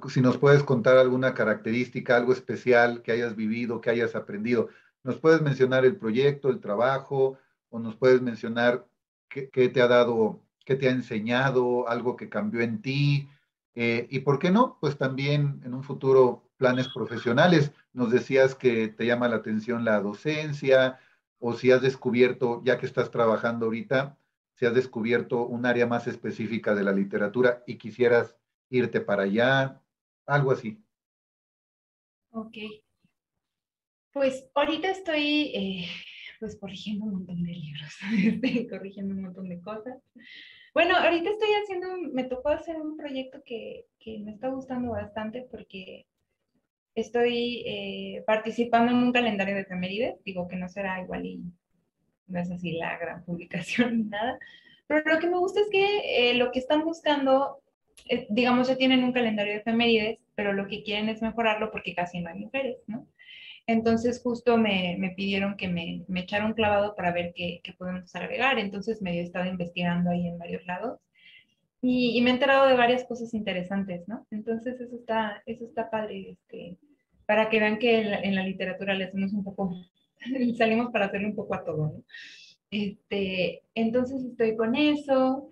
si nos puedes contar alguna característica, algo especial que hayas vivido, que hayas aprendido. ¿Nos puedes mencionar el proyecto, el trabajo, o nos puedes mencionar qué te ha dado, qué te ha enseñado, algo que cambió en ti? Y por qué no, pues también en un futuro planes profesionales. Nos decías que te llama la atención la docencia, o si has descubierto, ya que estás trabajando ahorita, si has descubierto un área más específica de la literatura y quisieras irte para allá, algo así. Ok, pues ahorita estoy pues corrigiendo un montón de libros, estoy corrigiendo un montón de cosas. Bueno, ahorita me tocó hacer un proyecto que me está gustando bastante porque estoy participando en un calendario de efemérides, digo que no será igual y no es así la gran publicación ni nada, pero lo que me gusta es que lo que están buscando, digamos, ya tienen un calendario de efemérides, pero lo que quieren es mejorarlo porque casi no hay mujeres, ¿no? Entonces justo me pidieron que me echara un clavado para ver qué podemos agregar. Entonces medio he estado investigando ahí en varios lados y me he enterado de varias cosas interesantes, ¿no? Entonces eso está padre, para que vean que en la literatura le hacemos un poco, salimos para hacerle un poco a todo, ¿no? Entonces estoy con eso.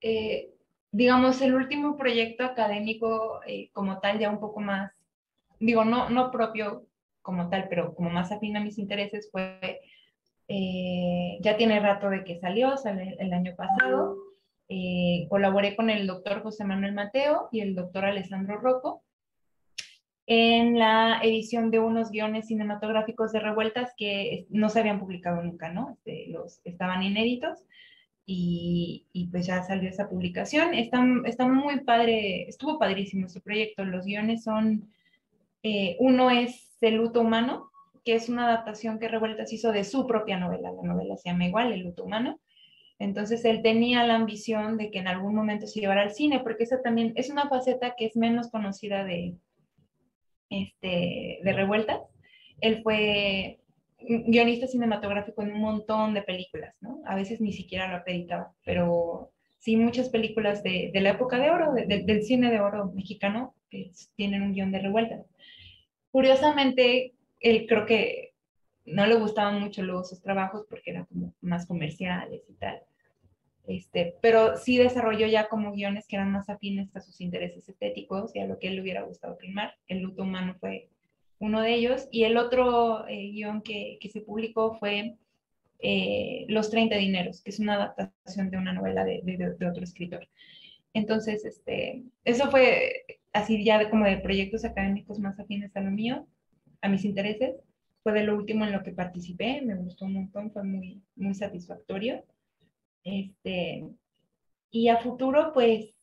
Eh, digamos, el último proyecto académico como tal, ya un poco más, digo, no propio como tal, pero como más afín a mis intereses, fue, ya tiene rato de que sale el año pasado. Colaboré con el doctor José Manuel Mateo y el doctor Alessandro Rocco en la edición de unos guiones cinematográficos de Revueltas que no se habían publicado nunca, ¿no? Estaban inéditos y pues ya salió esa publicación. Está muy padre, estuvo padrísimo su proyecto. Los guiones son, uno es El luto humano, que es una adaptación que Revueltas hizo de su propia novela. La novela se llama igual, El luto humano. Entonces él tenía la ambición de que en algún momento se llevara al cine, porque esa también es una faceta que es menos conocida de Revueltas. Él fue guionista cinematográfico en un montón de películas, ¿no? A veces ni siquiera lo acreditaba, pero sí muchas películas de la época de oro, del cine de oro mexicano, que tienen un guión de Revueltas. Curiosamente, él creo que no le gustaban mucho luego sus trabajos porque eran como más comerciales y tal. Pero sí desarrolló ya como guiones que eran más afines a sus intereses estéticos y a lo que él le hubiera gustado filmar. El luto humano fue uno de ellos. Y el otro guión que se publicó fue Los 30 dineros, que es una adaptación de una novela de otro escritor. Entonces, eso fue así ya como de proyectos académicos más afines a lo mío, a mis intereses. Fue de lo último en lo que participé, me gustó un montón, fue muy satisfactorio. Este, y a futuro, pues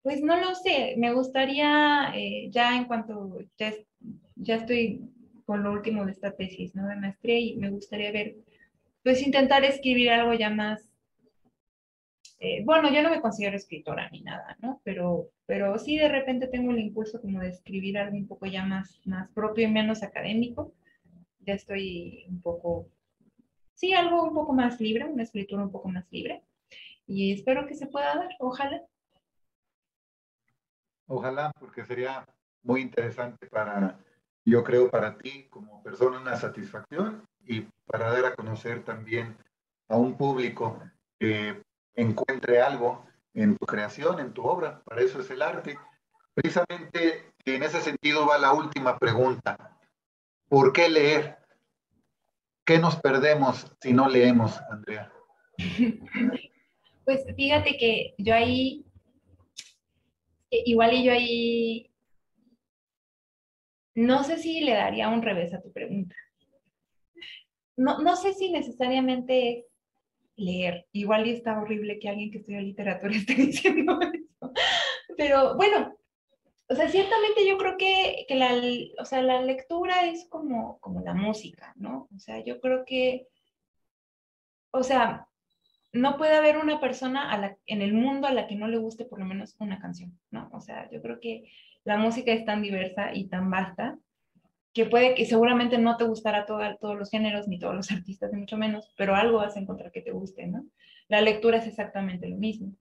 no lo sé, me gustaría, ya en cuanto ya estoy con lo último de esta tesis, ¿no? De maestría y me gustaría ver, pues intentar escribir algo ya más, bueno, yo no me considero escritora ni nada, ¿no? Pero sí de repente tengo el impulso como de escribir algo un poco ya más propio y menos académico. Ya estoy un poco, sí, algo un poco más libre, una escritura un poco más libre. Y espero que se pueda dar, ojalá. Ojalá, porque sería muy interesante para, yo creo, para ti como persona una satisfacción y para dar a conocer también a un público que encuentre algo en tu creación, en tu obra. Para eso es el arte. Precisamente en ese sentido va la última pregunta. ¿Por qué leer? ¿Qué nos perdemos si no leemos, Andrea? Pues fíjate que yo ahí, igual y yo ahí, no sé si le daría un revés a tu pregunta. No sé si necesariamente es leer. Igual y está horrible que alguien que estudia literatura esté diciendo eso. Pero bueno, o sea, ciertamente yo creo que o sea, la lectura es como la música, ¿no? O sea, yo creo que, o sea, no puede haber una persona en el mundo a la que no le guste por lo menos una canción, ¿no? O sea, yo creo que la música es tan diversa y tan vasta que puede que seguramente no te gustará todos los géneros ni todos los artistas, ni mucho menos, pero algo vas a encontrar que te guste, ¿no? La lectura es exactamente lo mismo.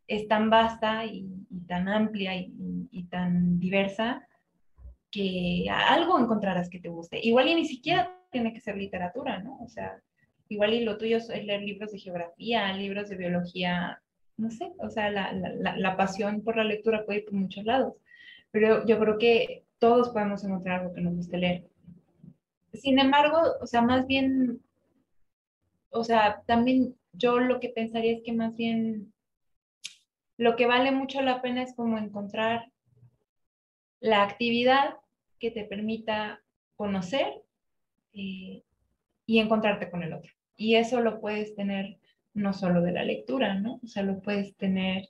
Es tan vasta y tan amplia y tan diversa que algo encontrarás que te guste. Igual y ni siquiera tiene que ser literatura, ¿no? O sea, igual y lo tuyo es leer libros de geografía, libros de biología, no sé, o sea, la pasión por la lectura puede ir por muchos lados, pero yo creo que todos podemos encontrar algo que nos guste leer. Sin embargo, o sea, más bien, o sea, también yo lo que pensaría es que más bien lo que vale mucho la pena es como encontrar la actividad que te permita conocer eh, y encontrarte con el otro. Y eso lo puedes tener no solo de la lectura, ¿no? O sea, lo puedes tener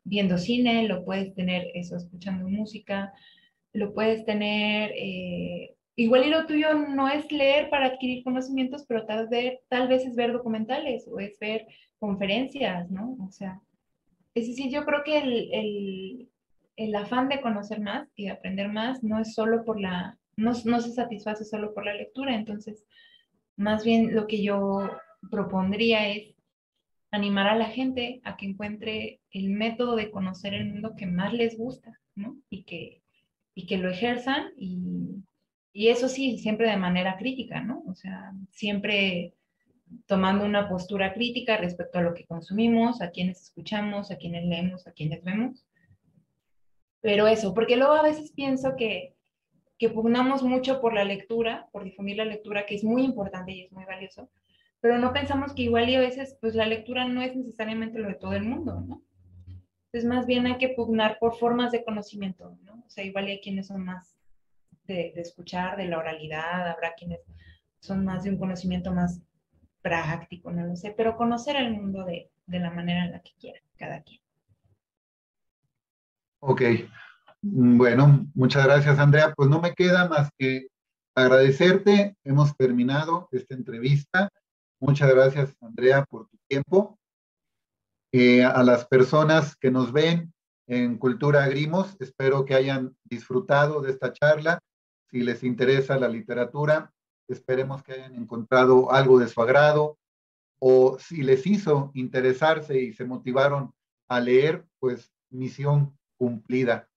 viendo cine, lo puedes tener eso, escuchando música, lo puedes tener, igual y lo tuyo no es leer para adquirir conocimientos, pero tal vez es ver documentales o es ver conferencias, ¿no? O sea, es decir, yo creo que el afán de conocer más y de aprender más no es solo no se satisface solo por la lectura. Entonces, más bien lo que yo propondría es animar a la gente a que encuentre el método de conocer el mundo que más les gusta, ¿no? Y que lo ejerzan y eso sí, siempre de manera crítica, ¿no? O sea, siempre tomando una postura crítica respecto a lo que consumimos, a quienes escuchamos, a quienes leemos, a quienes vemos. Pero eso, porque luego a veces pienso que pugnamos mucho por la lectura, por difundir la lectura, que es muy importante y es muy valioso, pero no pensamos que igual y a veces pues la lectura no es necesariamente lo de todo el mundo, ¿no? Entonces más bien hay que pugnar por formas de conocimiento, ¿no? O sea, igual hay quienes son más de escuchar, de la oralidad, habrá quienes son más de un conocimiento más práctico, no lo sé, pero conocer el mundo de la manera en la que quiera cada quien. Ok, bueno, muchas gracias, Andrea. Pues no me queda más que agradecerte. Hemos terminado esta entrevista. Muchas gracias, Andrea, por tu tiempo. A las personas que nos ven en Cultura Grimos, espero que hayan disfrutado de esta charla. Si les interesa la literatura, esperemos que hayan encontrado algo de su agrado, o si les hizo interesarse y se motivaron a leer, pues misión cumplida.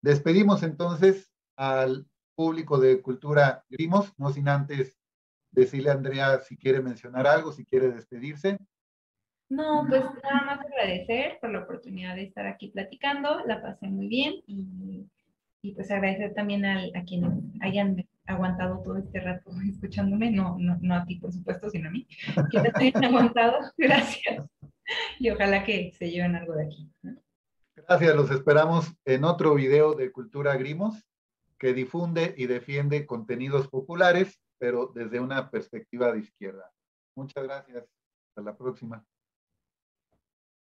Despedimos entonces al público de Cultura Grimos, no sin antes decirle a Andrea si quiere mencionar algo, si quiere despedirse. No, pues nada más agradecer por la oportunidad de estar aquí platicando, la pasé muy bien y pues agradecer también a quienes hayan aguantado todo este rato escuchándome, no a ti por supuesto, sino a mí, que te hayan aguantado, gracias y ojalá que se lleven algo de aquí, ¿no? Gracias, los esperamos en otro video de Cultura Grimos, que difunde y defiende contenidos populares, pero desde una perspectiva de izquierda. Muchas gracias. Hasta la próxima.